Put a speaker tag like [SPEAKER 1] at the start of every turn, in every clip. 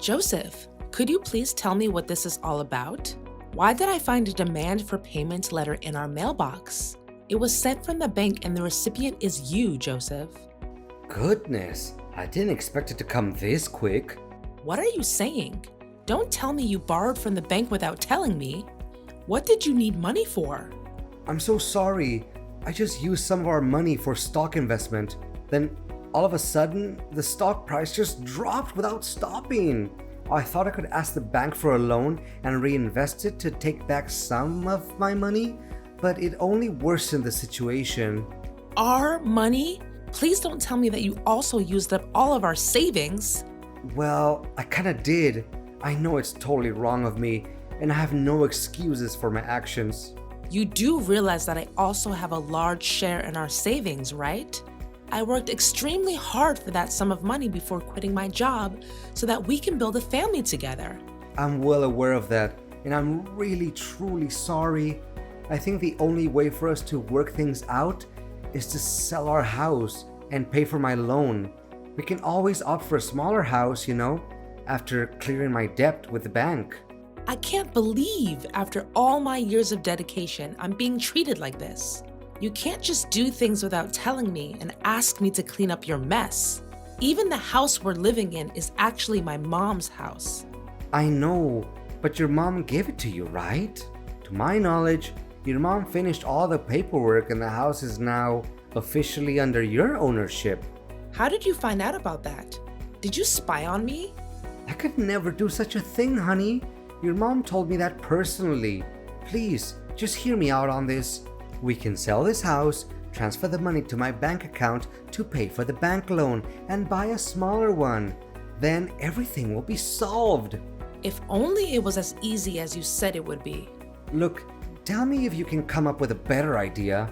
[SPEAKER 1] Joseph, could you please tell me what this is all about? Why did I find a demand for payment letter in our mailbox? It was sent from the bank and the recipient is you, Joseph.
[SPEAKER 2] Goodness, I didn't expect it to come this quick.
[SPEAKER 1] What are you saying? Don't tell me you borrowed from the bank without telling me. What did you need money for?
[SPEAKER 2] I'm so sorry. I just used some of our money for stock investment. Then all of a sudden, the stock price just dropped without stopping. I thought I could ask the bank for a loan and reinvest it to take back some of my money, but it only worsened the situation.
[SPEAKER 1] Our money? Please don't tell me that you also used up all of our savings.
[SPEAKER 2] Well, I kinda did. I know it's totally wrong of me, and I have no excuses for my actions.
[SPEAKER 1] You do realize that I also have a large share in our savings, right? I worked extremely hard for that sum of money before quitting my job so that we can build a family together.
[SPEAKER 2] I'm well aware of that, and I'm really truly sorry. I think the only way for us to work things out is to sell our house and pay for my loan. We can always opt for a smaller house, after clearing my debt with the bank.
[SPEAKER 1] I can't believe after all my years of dedication, I'm being treated like this. You can't just do things without telling me and ask me to clean up your mess. Even the house we're living in is actually my mom's house.
[SPEAKER 2] I know, but your mom gave it to you, right? To my knowledge, your mom finished all the paperwork and the house is now officially under your ownership.
[SPEAKER 1] How did you find out about that? Did you spy on me?
[SPEAKER 2] I could never do such a thing, honey. Your mom told me that personally. Please, just hear me out on this. We can sell this house, transfer the money to my bank account to pay for the bank loan, and buy a smaller one. Then everything will be solved.
[SPEAKER 1] If only it was as easy as you said it would be.
[SPEAKER 2] Look, tell me if you can come up with a better idea.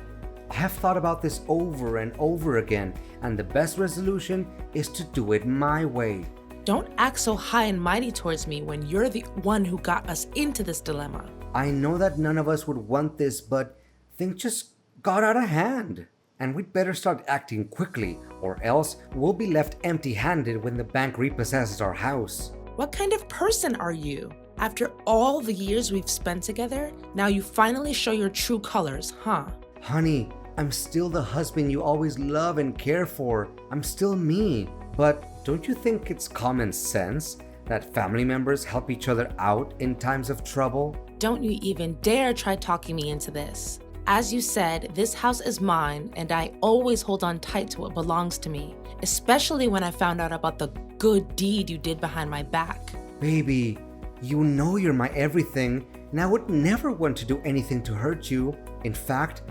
[SPEAKER 2] I have thought about this over and over again, and the best resolution is to do it my way.
[SPEAKER 1] Don't act so high and mighty towards me when you're the one who got us into this dilemma.
[SPEAKER 2] I know that none of us would want this, but things just got out of hand. And we'd better start acting quickly, or else we'll be left empty-handed when the bank repossesses our house.
[SPEAKER 1] What kind of person are you? After all the years we've spent together, now you finally show your true colors, huh?
[SPEAKER 2] Honey, I'm still the husband you always love and care for. I'm still me. But don't you think it's common sense that family members help each other out in times of trouble?
[SPEAKER 1] Don't you even dare try talking me into this. As you said, this house is mine, and I always hold on tight to what belongs to me, especially when I found out about the good deed you did behind my back.
[SPEAKER 2] Baby, you know you're my everything, and I would never want to do anything to hurt you. In fact,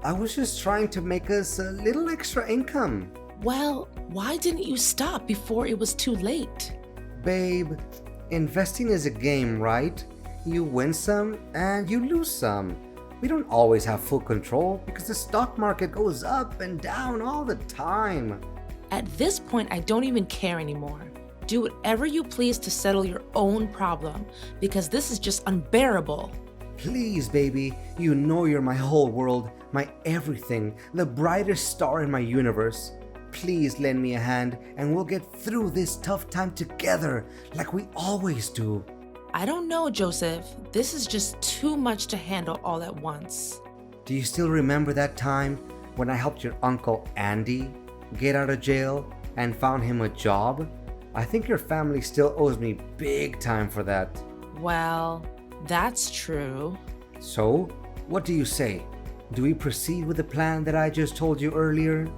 [SPEAKER 2] I was just trying to make us a little extra income.
[SPEAKER 1] Well, why didn't you stop before it was too late?
[SPEAKER 2] Babe, investing is a game, right? You win some and you lose some. We don't always have full control because the stock market goes up and down all the time.
[SPEAKER 1] At this point, I don't even care anymore. Do whatever you please to settle your own problem, because this is just unbearable.
[SPEAKER 2] Please, baby, you know you're my whole world, my everything, the brightest star in my universe. Please lend me a hand and we'll get through this tough time together like we always do.
[SPEAKER 1] I don't know, Joseph. This is just too much to handle all at once.
[SPEAKER 2] Do you still remember that time when I helped your uncle Andy get out of jail and found him a job? I think your family still owes me big time for that.
[SPEAKER 1] Well, that's true.
[SPEAKER 2] So, what do you say? Do we proceed with the plan that I just told you earlier?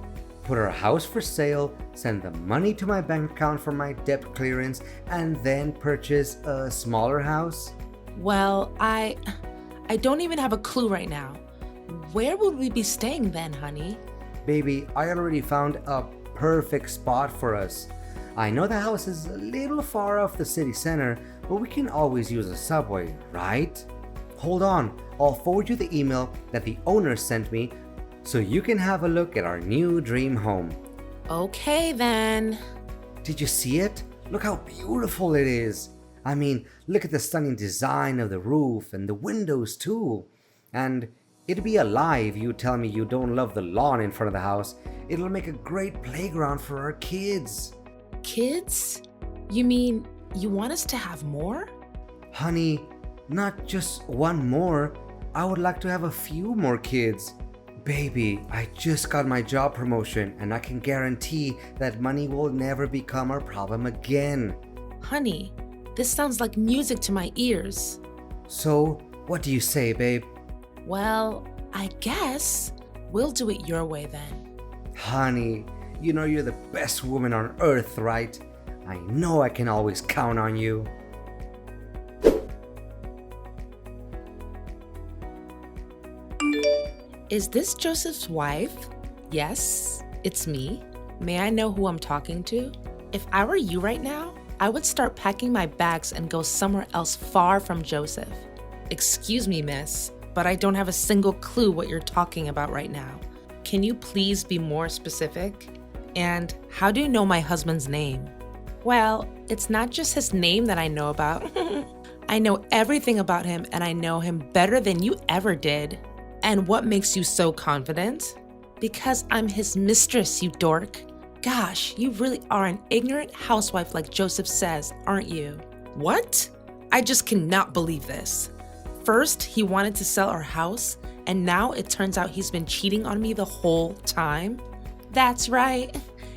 [SPEAKER 2] Put our house for sale, send the money to my bank account for my debt clearance, and then purchase a smaller house?
[SPEAKER 1] Well, I don't even have a clue right now. Where would we be staying then, honey?
[SPEAKER 2] Baby, I already found a perfect spot for us. I know the house is a little far off the city center, but we can always use a subway, right? Hold on, I'll forward you the email that the owner sent me so you can have a look at our new dream home.
[SPEAKER 1] Okay then.
[SPEAKER 2] Did you see it? Look how beautiful it is. I mean, look at the stunning design of the roof and the windows too. And it'd be a lie if you tell me you don't love the lawn in front of the house. It'll make a great playground for our kids.
[SPEAKER 1] Kids? You mean You want us to have more?
[SPEAKER 2] Honey, not just one more. I would like to have a few more kids. Baby, I just got my job promotion and I can guarantee that money will never become our problem again.
[SPEAKER 1] Honey, this sounds like music to my ears.
[SPEAKER 2] So, what do you say, babe?
[SPEAKER 1] Well, I guess we'll do it your way then.
[SPEAKER 2] Honey, you know you're the best woman on earth, right? I know I can always count on you.
[SPEAKER 1] Is this Joseph's wife? Yes, it's me. May I know who I'm talking to? If I were you right now, I would start packing my bags and go somewhere else far from Joseph. Excuse me, miss, but I don't have a single clue what you're talking about right now. Can you please be more specific? And how do you know my husband's name? Well, it's not just his name that I know about. I know everything about him and I know him better than you ever did. And what makes you so confident? Because I'm his mistress, you dork. Gosh, you really are an ignorant housewife like Joseph says, aren't you? What? I just cannot believe this. First, he wanted to sell our house, and now it turns out he's been cheating on me the whole time? That's right.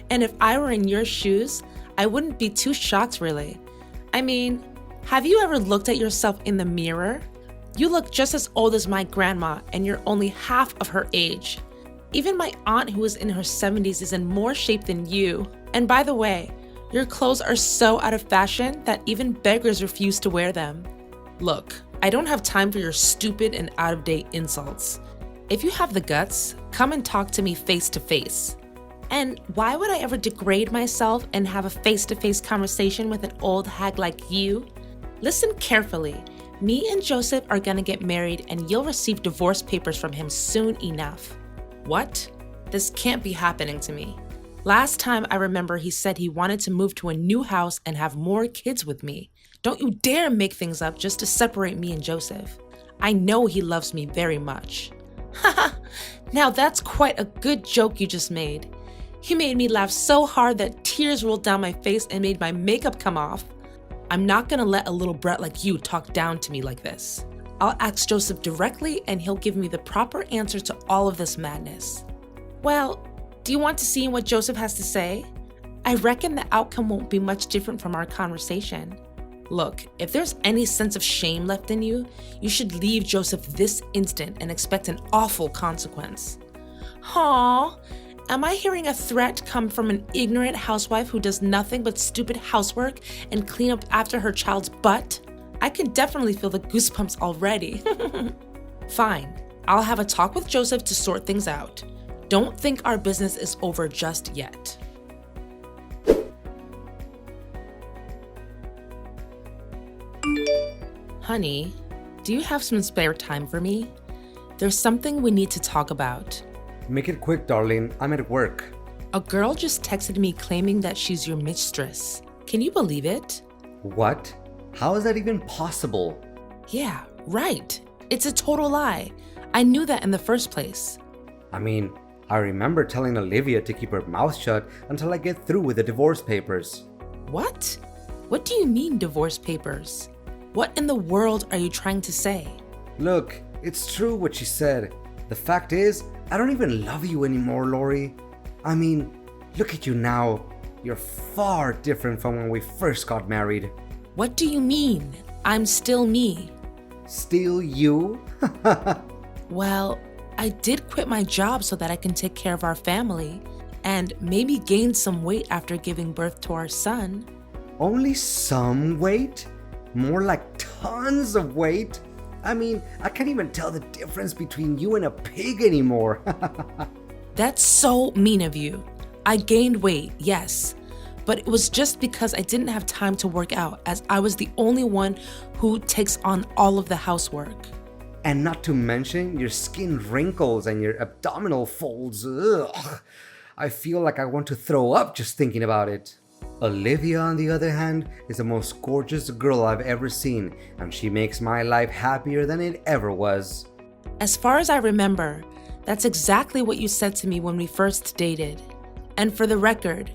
[SPEAKER 1] And if I were in your shoes, I wouldn't be too shocked, really. I mean, have you ever looked at yourself in the mirror? You look just as old as my grandma, and you're only half of her age. Even my aunt, who is in her 70s, is in more shape than you. And by the way, your clothes are so out of fashion that even beggars refuse to wear them. Look, I don't have time for your stupid and out-of-date insults. If you have the guts, come and talk to me face to face. And why would I ever degrade myself and have a face-to-face conversation with an old hag like you? Listen carefully. Me and Joseph are gonna get married and you'll receive divorce papers from him soon enough. What? This can't be happening to me. Last time I remember he said he wanted to move to a new house and have more kids with me. Don't you dare make things up just to separate me and Joseph. I know he loves me very much. Haha, now that's quite a good joke you just made. He made me laugh so hard that tears rolled down my face and made my makeup come off. I'm not gonna let a little brat like you talk down to me like this. I'll ask Joseph directly and he'll give me the proper answer to all of this madness. Well, do you want to see what Joseph has to say? I reckon the outcome won't be much different from our conversation. Look, if there's any sense of shame left in you, you should leave Joseph this instant and expect an awful consequence. Aw, am I hearing a threat come from an ignorant housewife who does nothing but stupid housework and clean up after her child's butt? I can definitely feel the goosebumps already. Fine, I'll have a talk with Joseph to sort things out. Don't think our business is over just yet. Honey, do you have some spare time for me? There's something we need to talk about.
[SPEAKER 2] Make it quick, darling. I'm at work.
[SPEAKER 1] A girl just texted me claiming that she's your mistress. Can you believe it?
[SPEAKER 2] What? How is that even possible?
[SPEAKER 1] Yeah, right. It's a total lie. I knew that in the first place.
[SPEAKER 2] I mean, I remember telling Olivia to keep her mouth shut until I get through with the divorce papers.
[SPEAKER 1] What? What do you mean, divorce papers? What in the world are you trying to say?
[SPEAKER 2] Look, it's true what she said. The fact is, I don't even love you anymore, Lori. I mean, look at you now. You're far different from when we first got married.
[SPEAKER 1] What do you mean? I'm still me.
[SPEAKER 2] Still you?
[SPEAKER 1] Well, I did quit my job so that I can take care of our family and maybe gain some weight after giving birth to our son.
[SPEAKER 2] Only some weight? More like tons of weight? I mean, I can't even tell the difference between you and a pig anymore.
[SPEAKER 1] That's so mean of you. I gained weight, yes, but it was just because I didn't have time to work out, as I was the only one who takes on all of the housework.
[SPEAKER 2] And not to mention your skin wrinkles and your abdominal folds. Ugh. I feel like I want to throw up just thinking about it. Olivia, on the other hand, is the most gorgeous girl I've ever seen, and she makes my life happier than it ever was.
[SPEAKER 1] As far as I remember, that's exactly what you said to me when we first dated. And for the record,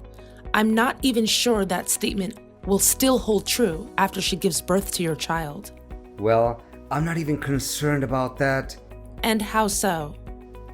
[SPEAKER 1] I'm not even sure that statement will still hold true after she gives birth to your child.
[SPEAKER 2] Well, I'm not even concerned about that.
[SPEAKER 1] And how so?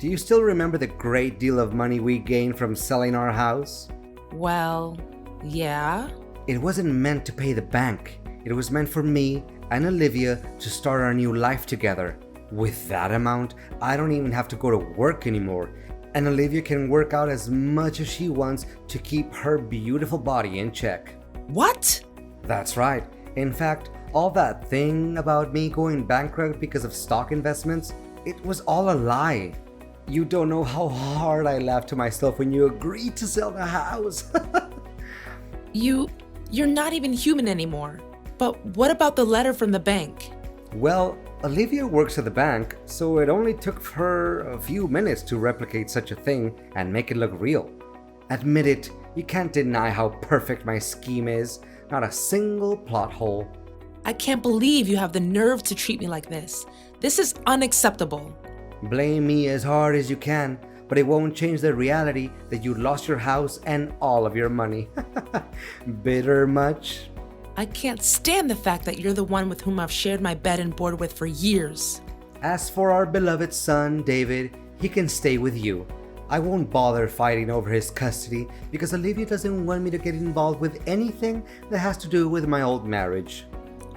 [SPEAKER 2] Do you still remember the great deal of money we gained from selling our house?
[SPEAKER 1] Well, yeah.
[SPEAKER 2] It wasn't meant to pay the bank. It was meant for me and Olivia to start our new life together. With that amount, I don't even have to go to work anymore. And Olivia can work out as much as she wants to keep her beautiful body in check.
[SPEAKER 1] What?
[SPEAKER 2] That's right. In fact, all that thing about me going bankrupt because of stock investments, it was all a lie. You don't know how hard I laughed to myself when you agreed to sell the house.
[SPEAKER 1] You're not even human anymore. But what about the letter from the bank?
[SPEAKER 2] Well, Olivia works at the bank, so it only took her a few minutes to replicate such a thing and make it look real. Admit it, you can't deny how perfect my scheme is. Not a single plot hole.
[SPEAKER 1] I can't believe you have the nerve to treat me like this. This is unacceptable.
[SPEAKER 2] Blame me as hard as you can, but it won't change the reality that you lost your house and all of your money. Bitter much?
[SPEAKER 1] I can't stand the fact that you're the one with whom I've shared my bed and board with for years.
[SPEAKER 2] As for our beloved son, David, he can stay with you. I won't bother fighting over his custody because Olivia doesn't want me to get involved with anything that has to do with my old marriage.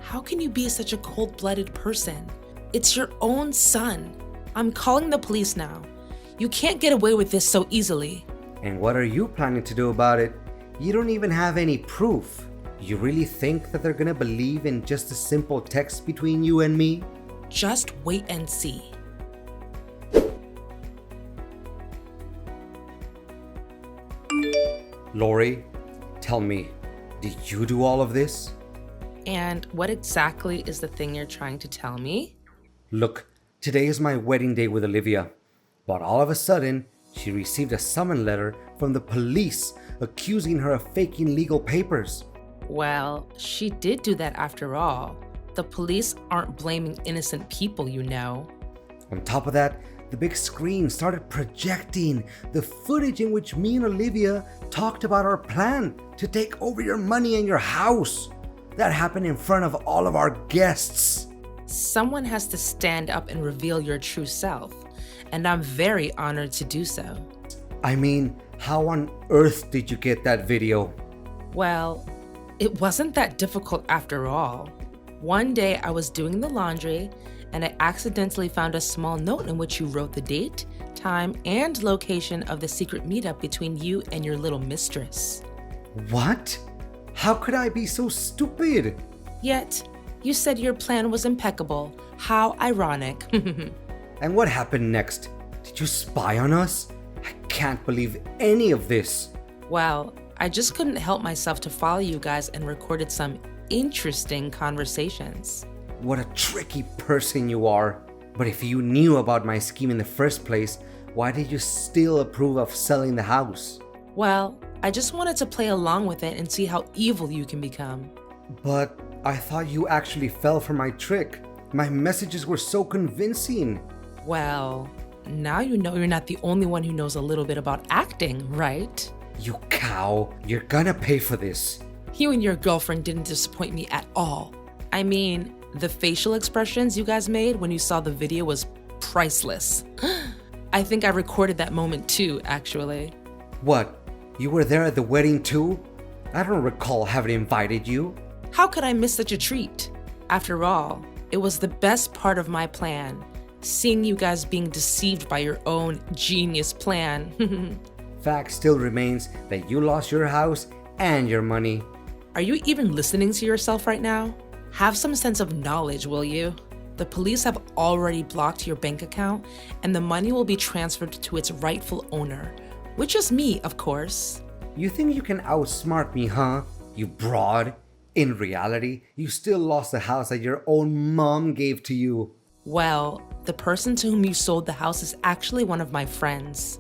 [SPEAKER 1] How can you be such a cold-blooded person? It's your own son. I'm calling the police now. You can't get away with this so easily.
[SPEAKER 2] And what are you planning to do about it? You don't even have any proof. You really think that they're gonna believe in just a simple text between you and me?
[SPEAKER 1] Just wait and see.
[SPEAKER 2] Lori, tell me, did you do all of this?
[SPEAKER 1] And what exactly is the thing you're trying to tell me?
[SPEAKER 2] Look, today is my wedding day with Olivia, but all of a sudden, she received a summons letter from the police accusing her of faking legal papers.
[SPEAKER 1] Well, she did do that after all. The police aren't blaming innocent people, you know.
[SPEAKER 2] On top of that, the big screen started projecting the footage in which me and Olivia talked about our plan to take over your money and your house. That happened in front of all of our guests.
[SPEAKER 1] Someone has to stand up and reveal your true self, and I'm very honored to do so.
[SPEAKER 2] I mean, how on earth did you get that video?
[SPEAKER 1] Well, it wasn't that difficult after all. One day I was doing the laundry and I accidentally found a small note in which you wrote the date, time, and location of the secret meetup between you and your little mistress.
[SPEAKER 2] What? How could I be so stupid?
[SPEAKER 1] Yet, you said your plan was impeccable. How ironic.
[SPEAKER 2] And what happened next? Did you spy on us? I can't believe any of this.
[SPEAKER 1] Well, I just couldn't help myself to follow you guys and recorded some interesting conversations.
[SPEAKER 2] What a tricky person you are. But if you knew about my scheme in the first place, why did you still approve of selling the house?
[SPEAKER 1] Well, I just wanted to play along with it and see how evil you can become.
[SPEAKER 2] But I thought you actually fell for my trick. My messages were so convincing.
[SPEAKER 1] Well, now you know you're not the only one who knows a little bit about acting, right?
[SPEAKER 2] You cow, you're gonna pay for this.
[SPEAKER 1] You and your girlfriend didn't disappoint me at all. I mean, the facial expressions you guys made when you saw the video was priceless. I think I recorded that moment too, actually.
[SPEAKER 2] What? You were there at the wedding too? I don't recall having invited you.
[SPEAKER 1] How could I miss such a treat? After all, it was the best part of my plan, seeing you guys being deceived by your own genius plan.
[SPEAKER 2] Fact still remains that you lost your house and your money.
[SPEAKER 1] Are you even listening to yourself right now? Have some sense of knowledge, will you? The police have already blocked your bank account, and the money will be transferred to its rightful owner, which is me, of course.
[SPEAKER 2] You think you can outsmart me, huh? You broad. In reality, you still lost the house that your own mom gave to you.
[SPEAKER 1] Well, the person to whom you sold the house is actually one of my friends.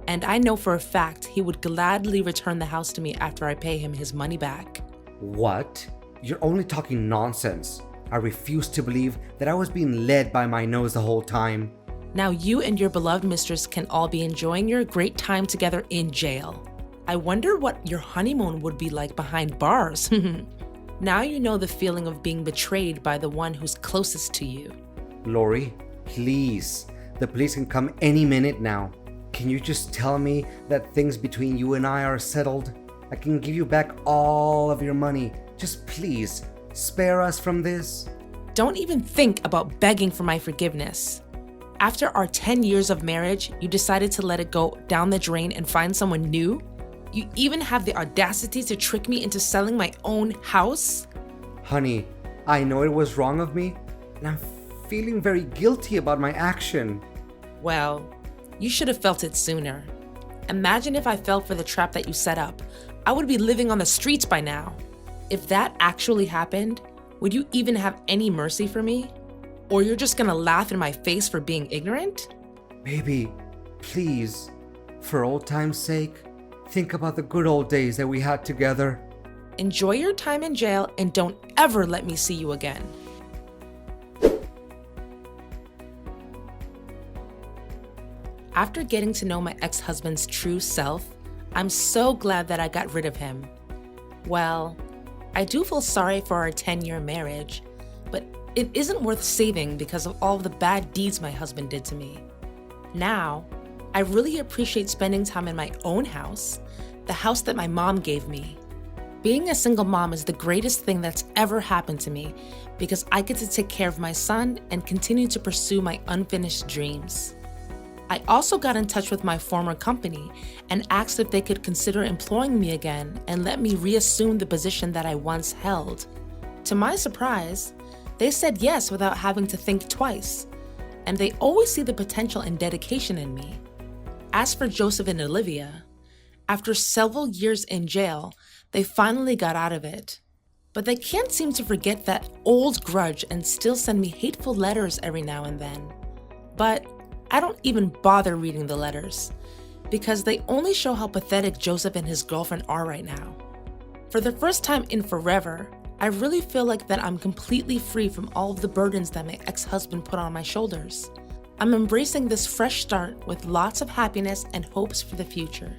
[SPEAKER 1] And I know for a fact he would gladly return the house to me after I pay him his money back.
[SPEAKER 2] What? You're only talking nonsense. I refuse to believe that I was being led by my nose the whole time.
[SPEAKER 1] Now you and your beloved mistress can all be enjoying your great time together in jail. I wonder what your honeymoon would be like behind bars. Now you know the feeling of being betrayed by the one who's closest to you.
[SPEAKER 2] Lori, please. The police can come any minute now. Can you just tell me that things between you and I are settled? I can give you back all of your money. Just please, spare us from this.
[SPEAKER 1] Don't even think about begging for my forgiveness. After our 10 years of marriage, you decided to let it go down the drain and find someone new? You even have the audacity to trick me into selling my own house?
[SPEAKER 2] Honey, I know it was wrong of me, and I'm feeling very guilty about my action.
[SPEAKER 1] Well, you should have felt it sooner. Imagine if I fell for the trap that you set up. I would be living on the streets by now. If that actually happened, would you even have any mercy for me? Or you're just gonna laugh in my face for being ignorant?
[SPEAKER 2] Baby, please, for old time's sake, think about the good old days that we had together.
[SPEAKER 1] Enjoy your time in jail and don't ever let me see you again. After getting to know my ex-husband's true self, I'm so glad that I got rid of him. Well, I do feel sorry for our 10-year marriage, but it isn't worth saving because of all of the bad deeds my husband did to me. Now, I really appreciate spending time in my own house, the house that my mom gave me. Being a single mom is the greatest thing that's ever happened to me because I get to take care of my son and continue to pursue my unfinished dreams. I also got in touch with my former company and asked if they could consider employing me again and let me reassume the position that I once held. To my surprise, they said yes without having to think twice, and they always see the potential and dedication in me. As for Joseph and Olivia, after several years in jail, they finally got out of it. But they can't seem to forget that old grudge and still send me hateful letters every now and then. But I don't even bother reading the letters because they only show how pathetic Joseph and his girlfriend are right now. For the first time in forever, I really feel like that I'm completely free from all of the burdens that my ex-husband put on my shoulders. I'm embracing this fresh start with lots of happiness and hopes for the future.